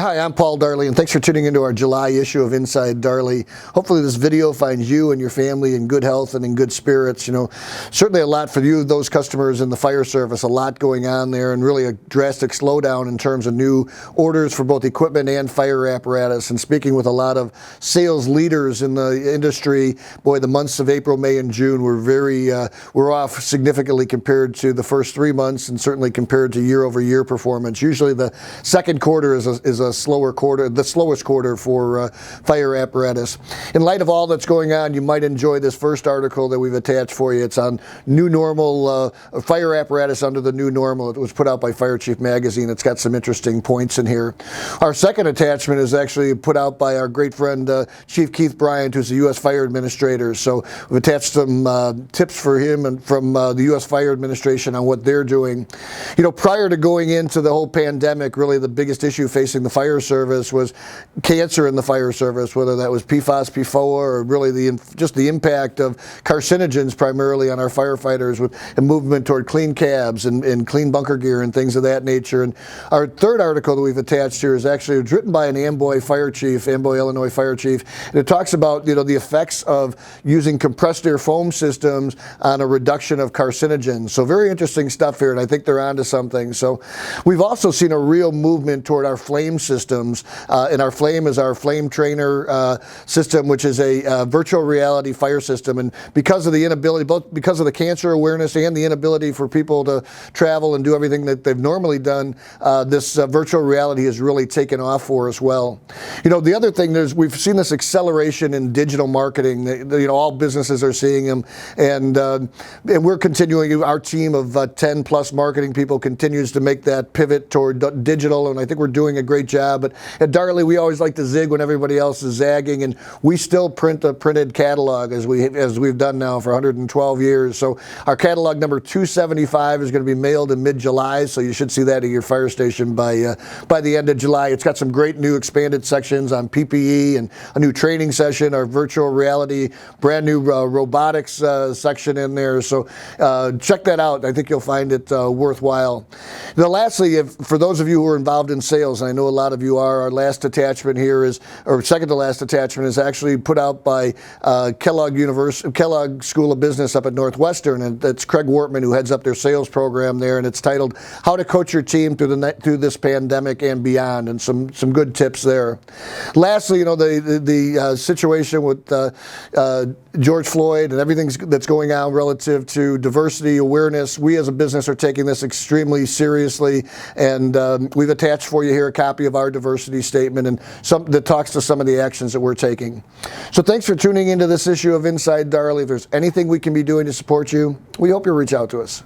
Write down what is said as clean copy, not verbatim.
Hi, I'm Paul Darley, and thanks for tuning into our July issue of Inside Darley. Hopefully this video finds you and your family in good health and in good spirits. You know, certainly a lot for you, those customers in the fire service, a lot going on there, and really a drastic slowdown in terms of new orders for both equipment and fire apparatus. And speaking with a lot of sales leaders in the industry, boy, the months of April, May, and June were we're off significantly compared to the first 3 months, and certainly compared to year-over-year performance. Usually the second quarter is a slower quarter, the slowest quarter for fire apparatus. In light of all that's going on, you might enjoy this first article that we've attached for you. It's on new normal, fire apparatus under the new normal. It was put out by Fire Chief Magazine. It's got some interesting points in here. Our second attachment is actually put out by our great friend Chief Keith Bryant, who's the U.S. Fire Administrator. So we've attached some tips for him and from the U.S. Fire Administration on what they're doing. You know, prior to going into the whole pandemic, really the biggest issue facing the fire service was cancer in the fire service, whether that was PFAS, PFOA, or really just the impact of carcinogens primarily on our firefighters, with a movement toward clean cabs and clean bunker gear and things of that nature. And our third article that we've attached here is actually written by an Amboy fire chief, Amboy, Illinois fire chief, and it talks about, you know, the effects of using compressed air foam systems on a reduction of carcinogens. So very interesting stuff here, and I think they're onto something. So we've also seen a real movement toward our FLAIM systems, and our FLAIM is our FLAIM Trainer system, which is a virtual reality fire system. And because of the inability, both because of the cancer awareness and the inability for people to travel and do everything that they've normally done, this virtual reality has really taken off for us well. You know, the other thing, we've seen this acceleration in digital marketing. You know, all businesses are seeing them, and we're continuing. Our team of 10 plus marketing people continues to make that pivot toward digital, and I think we're doing a great job. But at Darley, we always like to zig when everybody else is zagging, and we still print a printed catalog as we've done now for 112 years. So our catalog number 275 is going to be mailed in mid-July, so you should see that at your fire station by the end of July. It's got some great new expanded sections on PPE and a new training session, our virtual reality, brand new robotics section in there. So check that out. I think you'll find it worthwhile. Now, lastly, for those of you who are involved in sales, and I know a lot of you are, our last attachment here is, or second to last attachment, is actually put out by Kellogg School of Business up at Northwestern, and that's Craig Wortman, who heads up their sales program there, and it's titled "How to Coach Your Team Through This Pandemic and Beyond," and some good tips there. Lastly, you know, the situation with George Floyd and everything that's going on relative to diversity awareness, we as a business are taking this extremely seriously, and we've attached for you here a copy of our diversity statement and that talks to some of the actions that we're taking. So thanks for tuning into this issue of Inside Darley. If there's anything we can be doing to support you, we hope you'll reach out to us.